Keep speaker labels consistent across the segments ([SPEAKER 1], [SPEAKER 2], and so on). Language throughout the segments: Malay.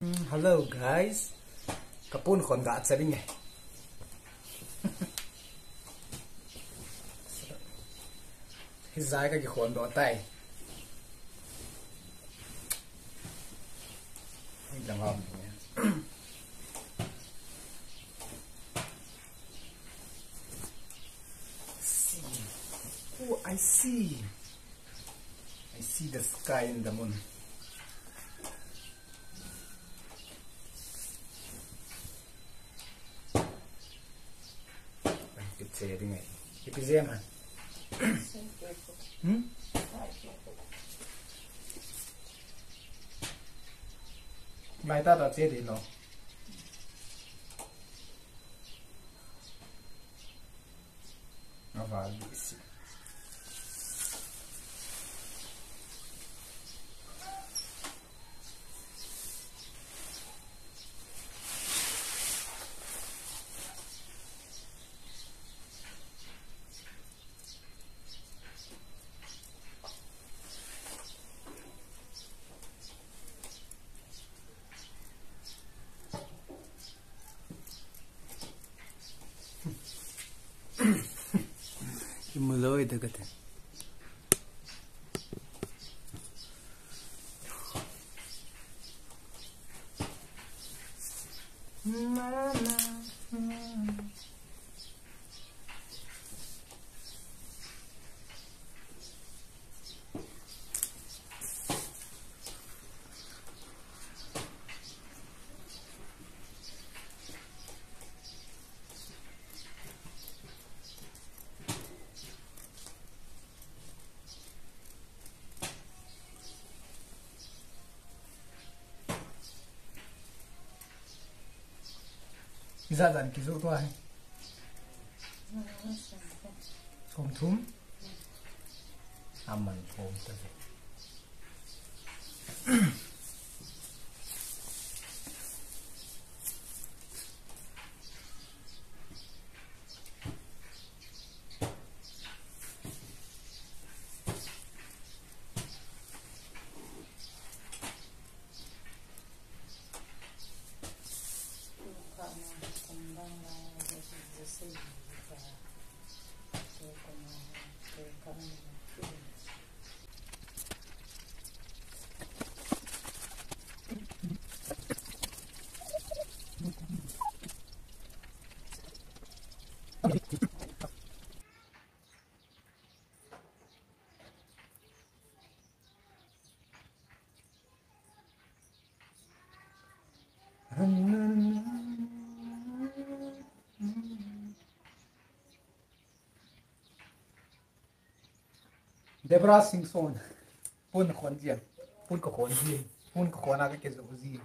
[SPEAKER 1] Hello guys, kapun khon ga charing nge. Hizai ka ki khon do tai. Ni lang ham ni. Oh, I see. I see the sky in the moon. Chơi đi ngay, cái gì mà? Bài ta đã chơi đi nó. Nó vào đi xí. Muloi được cái ra dần cái rượu tôi xôm thúm mình xôm tới Debra sing son pun khon jian pun ko khon ji pun ko khona cái zo ji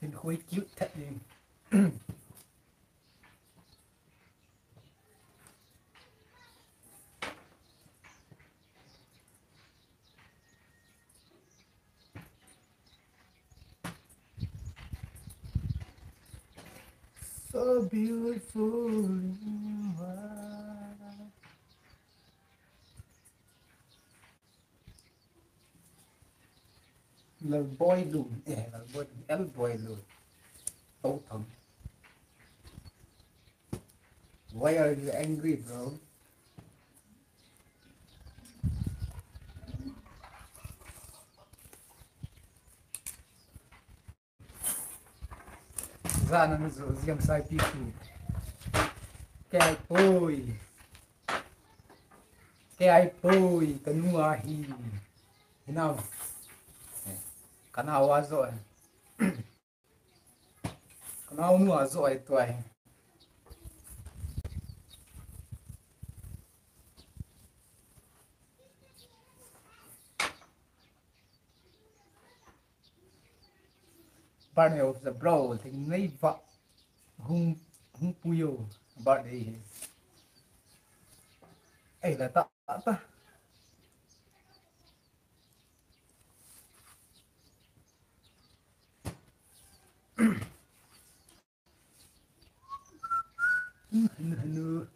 [SPEAKER 1] in khoi cute thật đi. So beautiful. Là boy luôn, là boy, el boy luôn, tấu thầm. Why are you angry, bro? Ra nó rủ riêng sai pi chủ. Cái ai bôi, cái nua hi, thế nào? Cái nào quá rồi, cái nào nua rồi tuổi. Bạn này of the bro thì ngay vợ hung hung puyo bạn ấy ấy là ta Hanu.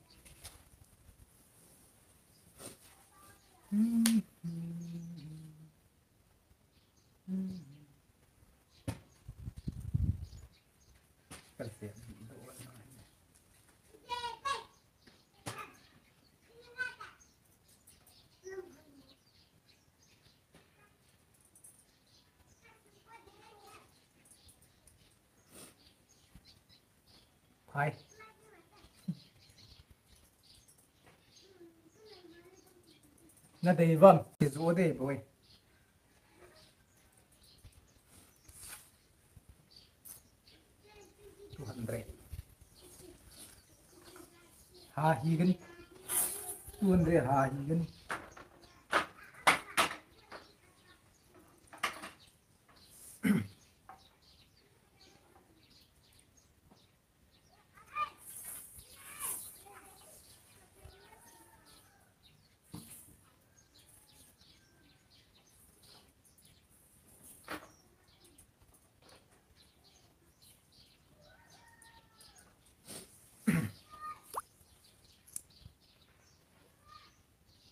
[SPEAKER 1] Perfect. Hai. Nó thì vâng, thì rũa đi bồi. Two hundred. Ha higan. 200 ha higan.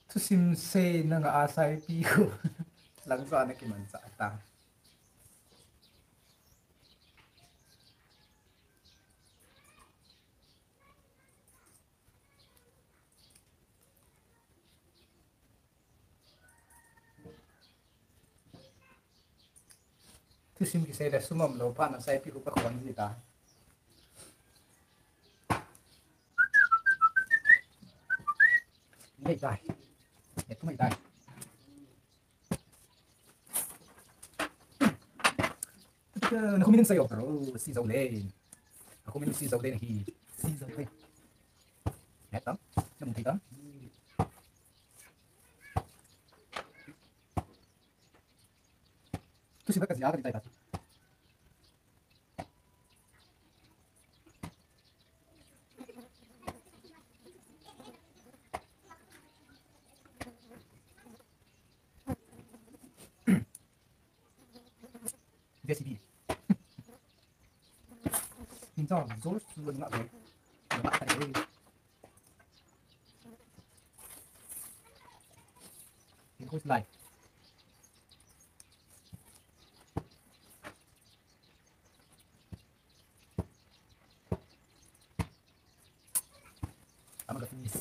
[SPEAKER 1] Tu sim se na nga asay pi ko. Lang sa na kiman sa atang. Tu sim ki se da sumam lo pa na sai pi ko pa kon gì ta. Mày tài. Nhật mày tài. Nó không biết sa'yo pero si dầu lên. Ako minum si dầu lên hi. Si dầu lên. Eto, namun kita. Tu si ba kasi aga di tayo. VSB. Minsan, zor suwan nga ba? Diba tayo? Ini ko slide. Tama ka finish.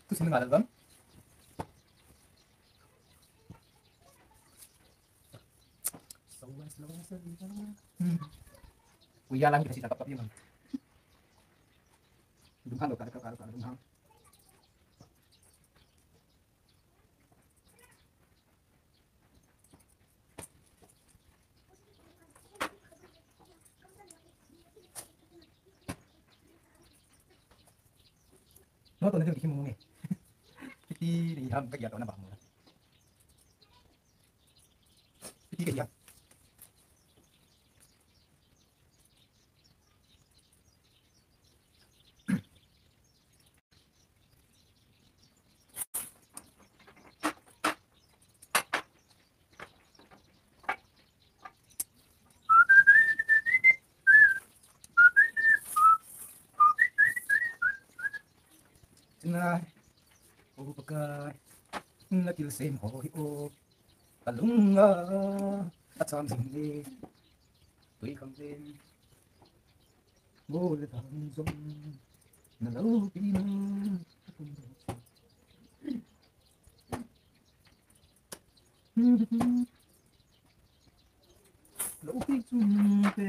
[SPEAKER 1] Tu sino nga bang? Kuya lang kita sih tatap tapi emang. Dumhan lo kada dumhan. No to na din mo ngi. Piti liham kaya to na ba mo. Piti kaya. Tonight, oh pagka natilsim hoy o kalunga at samsing tuy không tên vô le thằng dung na lâu pin lâu pin chung pe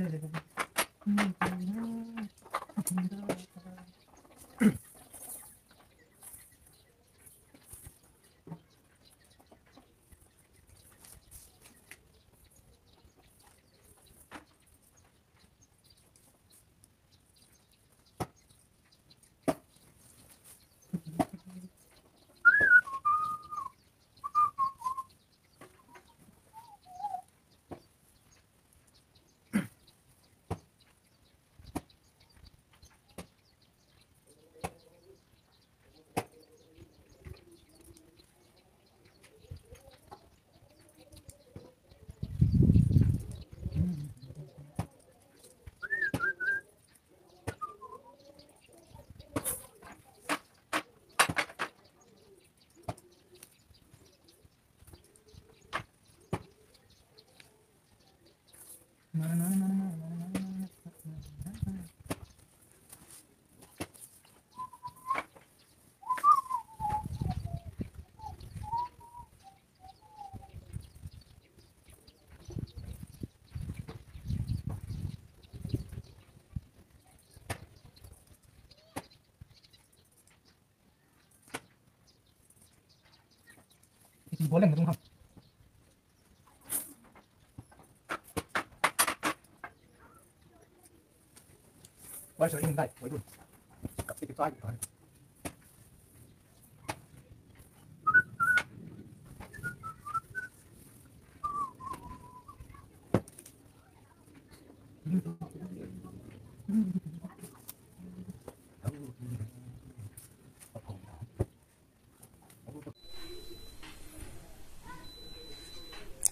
[SPEAKER 1] chỉ bố lên được không? Quay trở lại đây, quay luôn. Cặp cái toái rồi.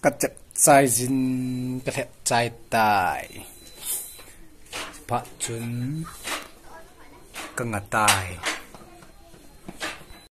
[SPEAKER 2] Cắt chặt sai zin cái hệ trái tài phát chun căng ngà tài